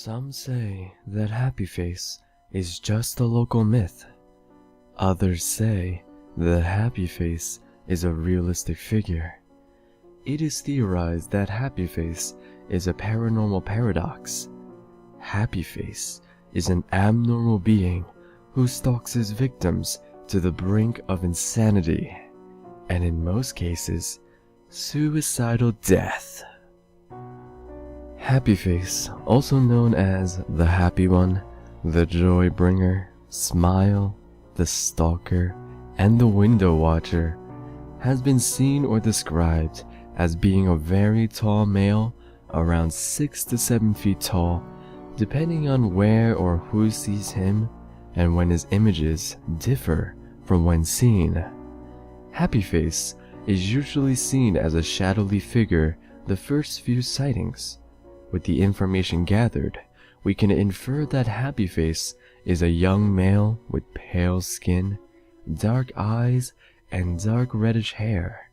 Some say that Happy Face is just a local myth. Others say that Happy Face is a realistic figure. It is theorized that Happy Face is a paranormal paradox. Happy Face is an abnormal being who stalks his victims to the brink of insanity, and in most cases, suicidal death. Happy Face, also known as the Happy One, the Joy Bringer, Smile, the Stalker, and the Window Watcher, has been seen or described as being a very tall male, around 6 to 7 feet tall, depending on where or who sees him and when his images differ from when seen. Happy Face is usually seen as a shadowy figure the first few sightings. With the information gathered, we can infer that Happy Face is a young male with pale skin, dark eyes, and dark reddish hair.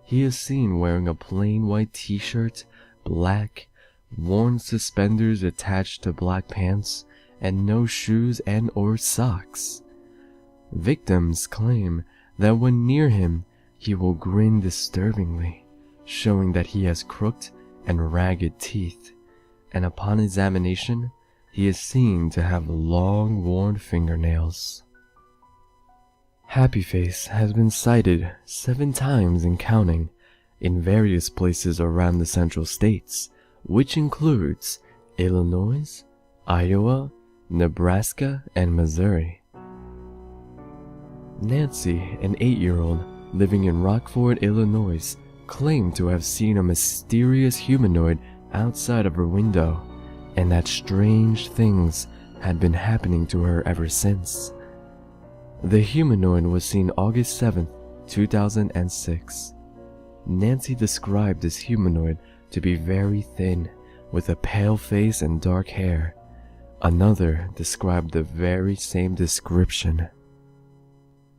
He is seen wearing a plain white t-shirt, black, worn suspenders attached to black pants, and no shoes and or socks. Victims claim that when near him, he will grin disturbingly, showing that he has crooked and ragged teeth, and upon examination, he is seen to have long worn fingernails. Happy Face has been sighted 7 times and counting in various places around the central states, which includes Illinois, Iowa, Nebraska, and Missouri. Nancy, an 8-year-old living in Rockford, Illinois, claimed to have seen a mysterious humanoid outside of her window, and that strange things had been happening to her ever since. The humanoid was seen August 7, 2006. Nancy described this humanoid to be very thin, with a pale face and dark hair. Another described the very same description.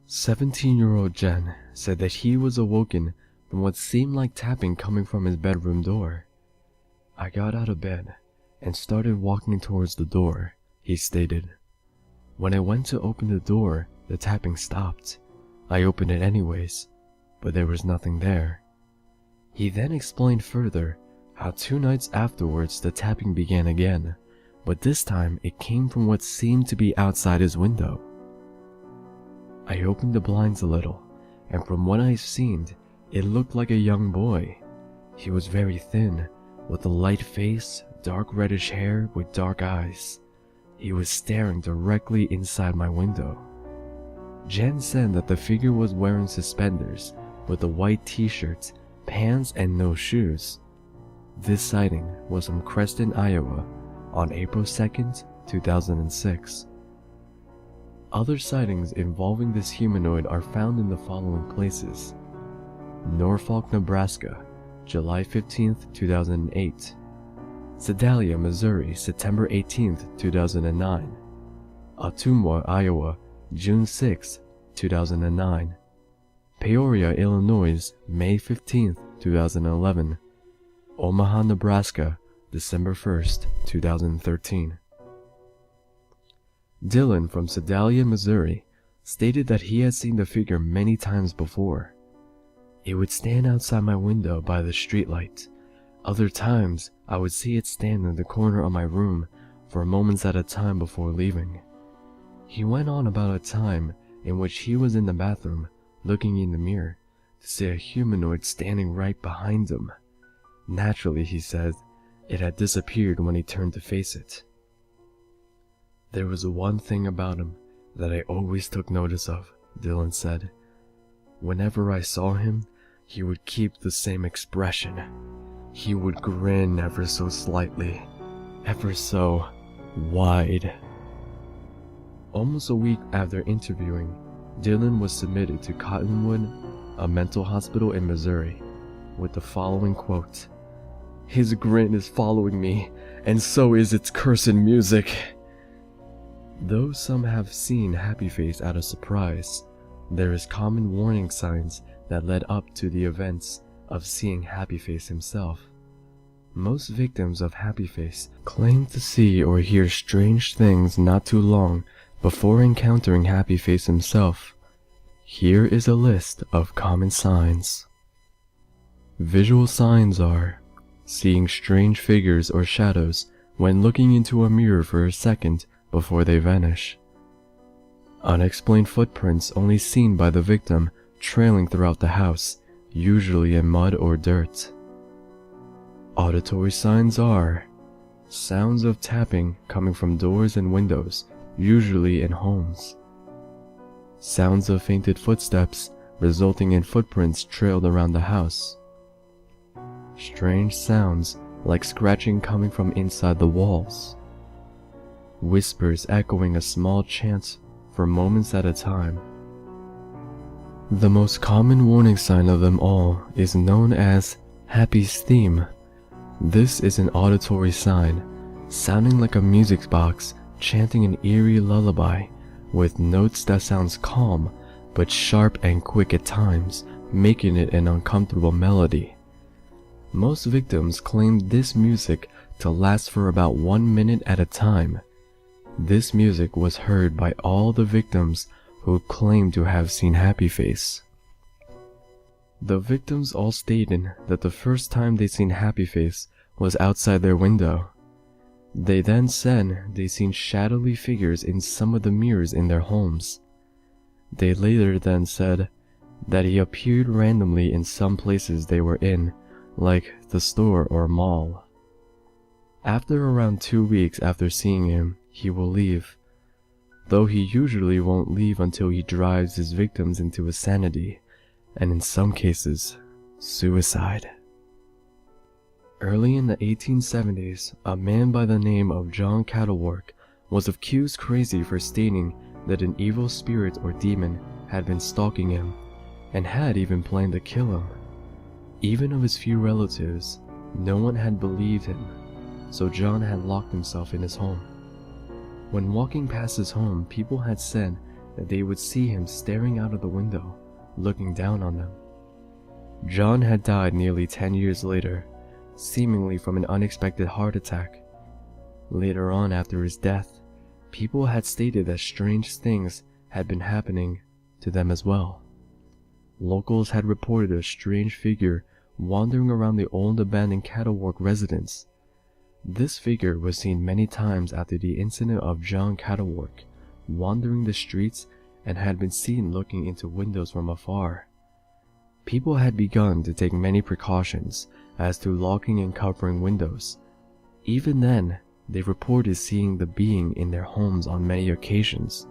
17-year-old Jen said that he was awoken from what seemed like tapping coming from his bedroom door. "I got out of bed and started walking towards the door," he stated. "When I went to open the door, the tapping stopped. I opened it anyways, but there was nothing there." He then explained further how 2 nights afterwards the tapping began again, but this time it came from what seemed to be outside his window. "I opened the blinds a little, and from what I seen, it looked like a young boy. He was very thin, with a light face, dark reddish hair with dark eyes. He was staring directly inside my window." Jen said that the figure was wearing suspenders with a white t-shirt, pants, and no shoes. This sighting was from Creston, Iowa, on April 2nd, 2006. Other sightings involving this humanoid are found in the following places: Norfolk, Nebraska, July 15, 2008. Sedalia, Missouri, September 18, 2009. Ottumwa, Iowa, June 6, 2009. Peoria, Illinois, May 15, 2011. Omaha, Nebraska, December 1st, 2013. Dylan from Sedalia, Missouri, stated that he had seen the figure many times before. "It would stand outside my window by the streetlight. Other times, I would see it stand in the corner of my room for moments at a time before leaving." He went on about a time in which he was in the bathroom looking in the mirror to see a humanoid standing right behind him. Naturally, he said, it had disappeared when he turned to face it. "There was one thing about him that I always took notice of," Dylan said. "Whenever I saw him, he would keep the same expression. He would grin ever so slightly, ever so wide." Almost a week after interviewing, Dylan was submitted to Cottonwood, a mental hospital in Missouri, with the following quote: "His grin is following me, and so is its cursed music." Though some have seen Happy Face out of surprise, there is common warning signs that led up to the events of seeing Happy Face himself. Most victims of Happy Face claim to see or hear strange things not too long before encountering Happy Face himself. Here is a list of common signs. Visual signs are seeing strange figures or shadows when looking into a mirror for a second before they vanish. Unexplained footprints only seen by the victim trailing throughout the house, usually in mud or dirt. Auditory signs are sounds of tapping coming from doors and windows, usually in homes. Sounds of fainted footsteps resulting in footprints trailed around the house. Strange sounds like scratching coming from inside the walls. Whispers echoing a small chant for moments at a time. The most common warning sign of them all is known as Happy's theme. This is an auditory sign, sounding like a music box chanting an eerie lullaby with notes that sounds calm but sharp and quick at times, making it an uncomfortable melody. Most victims claimed this music to last for about 1 minute at a time. This music was heard by all the victims who claimed to have seen Happy Face. The victims all stated that the first time they seen Happy Face was outside their window. They then said they seen shadowy figures in some of the mirrors in their homes. They later then said that he appeared randomly in some places they were in, like the store or mall. After around 2 weeks after seeing him, he will leave, though he usually won't leave until he drives his victims into insanity, and in some cases, suicide. Early in the 1870s, a man by the name of John Cattlework was accused crazy for stating that an evil spirit or demon had been stalking him, and had even planned to kill him. Even of his few relatives, no one had believed him, so John had locked himself in his home. When walking past his home, people had said that they would see him staring out of the window, looking down on them. John had died nearly 10 years later, seemingly from an unexpected heart attack. Later on after his death, people had stated that strange things had been happening to them as well. Locals had reported a strange figure wandering around the old abandoned Cattlework residence. This figure was seen many times after the incident of John Cattlework, wandering the streets, and had been seen looking into windows from afar. People had begun to take many precautions as to locking and covering windows. Even then, they reported seeing the being in their homes on many occasions.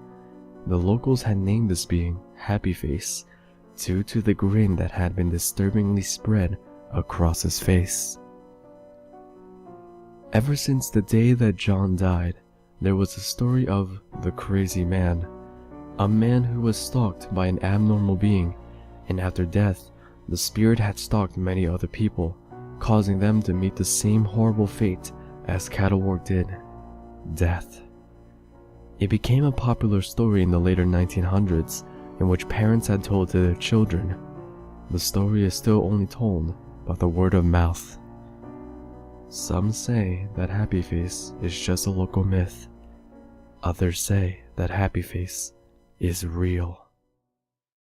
The locals had named this being Happy Face, due to the grin that had been disturbingly spread across his face. Ever since the day that John died, there was a story of the crazy man, a man who was stalked by an abnormal being, and after death, the spirit had stalked many other people, causing them to meet the same horrible fate as Cattlework did, death. It became a popular story in the later 1900s, in which parents had told to their children. The story is still only told by the word of mouth. Some say that Happy Face is just a local myth. Others say that Happy Face is real.